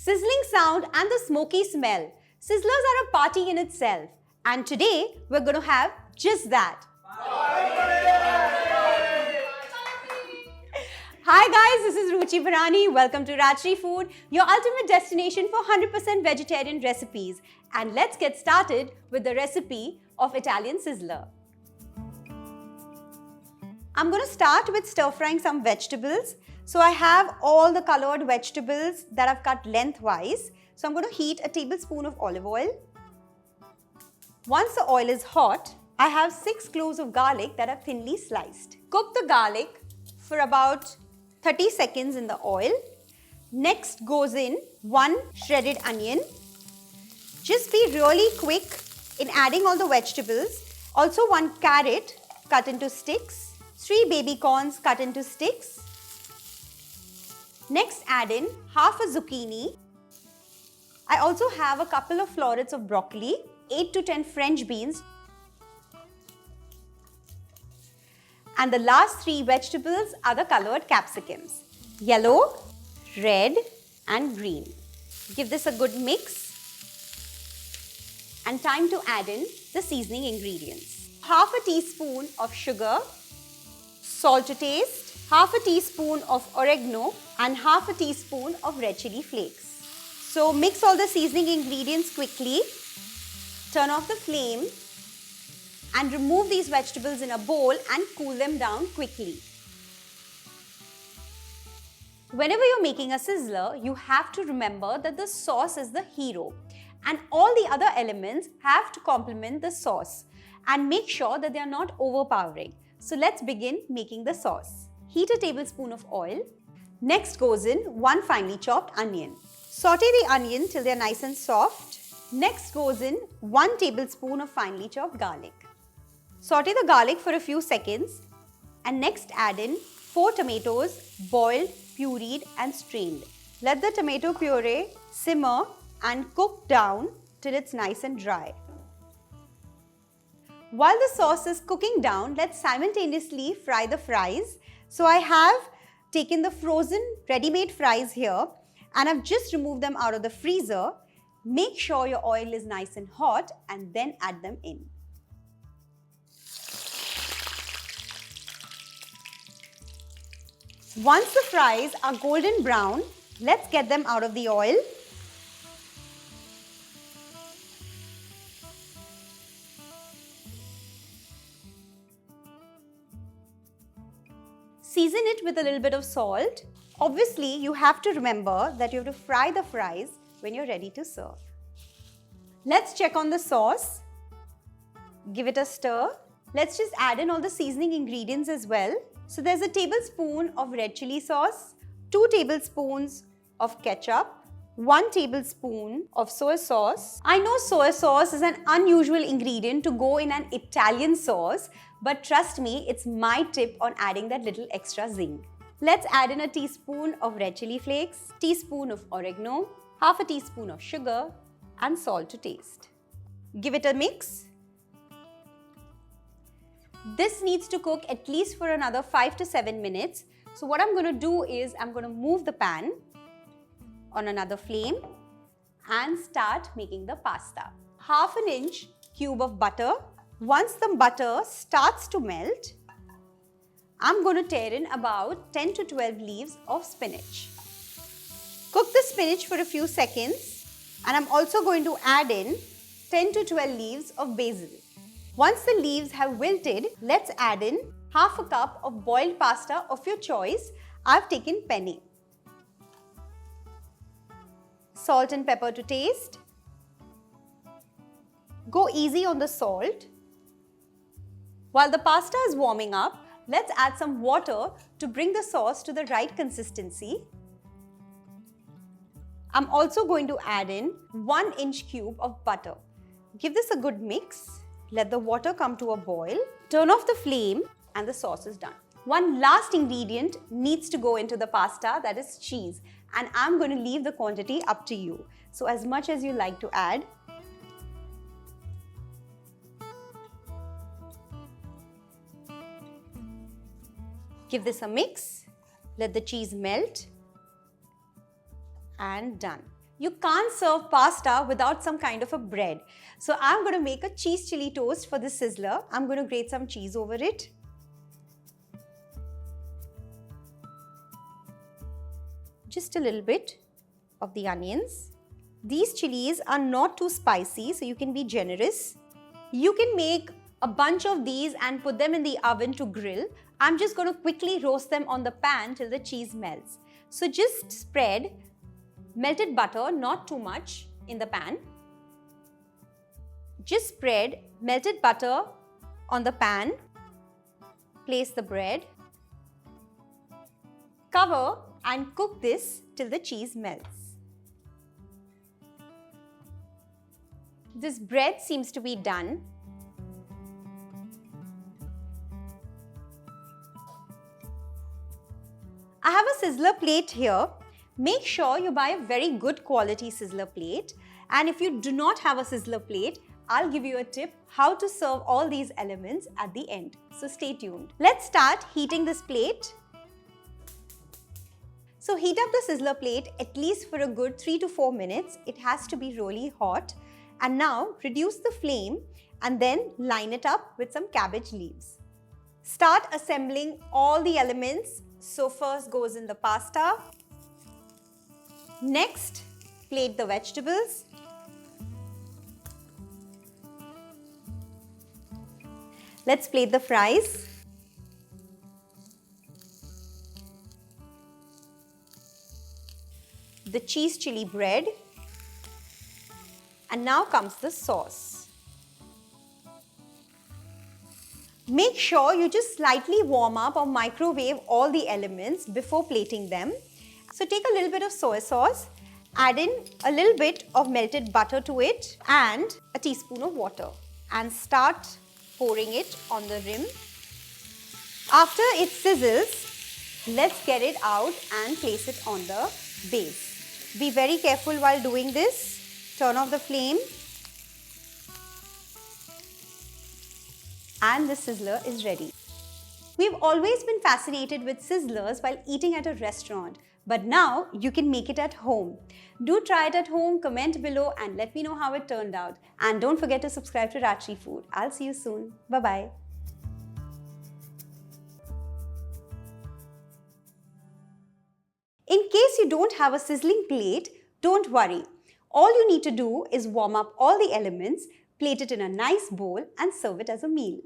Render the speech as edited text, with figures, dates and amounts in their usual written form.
Sizzling sound and the smoky smell. Sizzlers are a party in itself. And today, we're going to have just that. Hi guys, this is Ruchi Bharani. Welcome to Rajshri Food, your ultimate destination for 100% vegetarian recipes. And let's get started with the recipe of Italian Sizzler. I'm going to start with stir-frying some vegetables. So I have all the colored vegetables that I've cut lengthwise. So I'm going to heat a tablespoon of olive oil. Once the oil is hot, I have 6 cloves of garlic that are thinly sliced. Cook the garlic for about 30 seconds in the oil. Next goes in 1 shredded onion. Just be really quick in adding all the vegetables. Also 1 carrot cut into sticks. 3 baby corns cut into sticks. Next add in half a zucchini. I also have a couple of florets of broccoli, 8 to 10 French beans. And the last 3 vegetables are the colored capsicums, yellow, red and green. Give this a good mix. And time to add in the seasoning ingredients. Half a teaspoon of sugar, salt to taste, half a teaspoon of oregano and half a teaspoon of red chili flakes. So mix all the seasoning ingredients quickly, turn off the flame and remove these vegetables in a bowl and cool them down quickly. Whenever you're making a sizzler, you have to remember that the sauce is the hero and all the other elements have to complement the sauce and make sure that they are not overpowering. So let's begin making the sauce. Heat a tablespoon of oil. Next goes in 1 finely chopped onion. Saute the onion till they're nice and soft. Next goes in 1 tablespoon of finely chopped garlic. Saute the garlic for a few seconds and next add in 4 tomatoes, boiled, pureed and strained. Let the tomato puree simmer and cook down till it's nice and dry. While the sauce is cooking down, let's simultaneously fry the fries. So I have taken the frozen ready-made fries here and I've just removed them out of the freezer. Make sure your oil is nice and hot and then add them in. Once the fries are golden brown, let's get them out of the oil. Season it with a little bit of salt. Obviously, you have to remember that you have to fry the fries when you're ready to serve. Let's check on the sauce. Give it a stir. Let's just add in all the seasoning ingredients as well. So there's a tablespoon of red chili sauce, 2 tablespoons of ketchup, 1 tablespoon of soy sauce. I know soy sauce is an unusual ingredient to go in an Italian sauce, but trust me, it's my tip on adding that little extra zing. Let's add in a teaspoon of red chili flakes, teaspoon of oregano, half a teaspoon of sugar and salt to taste. Give it a mix. This needs to cook at least for another 5 to 7 minutes. So what I'm going to do is I'm going to move the pan on another flame and start making the pasta. Half an inch cube of butter. Once the butter starts to melt, I'm going to tear in about 10 to 12 leaves of spinach. Cook the spinach for a few seconds and I'm also going to add in 10 to 12 leaves of basil. Once the leaves have wilted, let's add in half a cup of boiled pasta of your choice. I've taken penne. Salt and pepper to taste. Go easy on the salt. While the pasta is warming up, let's add some water to bring the sauce to the right consistency. I'm also going to add in 1 inch cube of butter. Give this a good mix. Let the water come to a boil. Turn off the flame and the sauce is done. One last ingredient needs to go into the pasta, that is cheese. And I'm going to leave the quantity up to you. So as much as you like to add. Give this a mix, let the cheese melt and done. You can't serve pasta without some kind of a bread. So I'm going to make a cheese chili toast for this sizzler. I'm going to grate some cheese over it. Just a little bit of the onions. These chilies are not too spicy, so you can be generous. You can make a bunch of these and put them in the oven to grill. I'm just going to quickly roast them on the pan till the cheese melts. So just spread melted butter, not too much, in the pan. Just spread melted butter on the pan. Place the bread. Cover and cook this till the cheese melts. This bread seems to be done. I have a sizzler plate here. Make sure you buy a very good quality sizzler plate. And if you do not have a sizzler plate, I'll give you a tip how to serve all these elements at the end. So stay tuned. Let's start heating this plate. So heat up the sizzler plate at least for a good 3 to 4 minutes. It has to be really hot. And now reduce the flame and then line it up with some cabbage leaves. Start assembling all the elements. So first goes in the pasta. Next, plate the vegetables. Let's plate the fries. The cheese chili bread. And now comes the sauce. Make sure you just slightly warm up or microwave all the elements before plating them. So take a little bit of soy sauce, add in a little bit of melted butter to it and a teaspoon of water and start pouring it on the rim. After it sizzles, let's get it out and place it on the base. Be very careful while doing this. Turn off the flame. And the sizzler is ready. We've always been fascinated with sizzlers while eating at a restaurant, but now you can make it at home. Do try it at home, comment below and let me know how it turned out. And don't forget to subscribe to Rajshri Food. I'll see you soon. Bye-bye. In case you don't have a sizzling plate, don't worry. All you need to do is warm up all the elements, plate it in a nice bowl and serve it as a meal.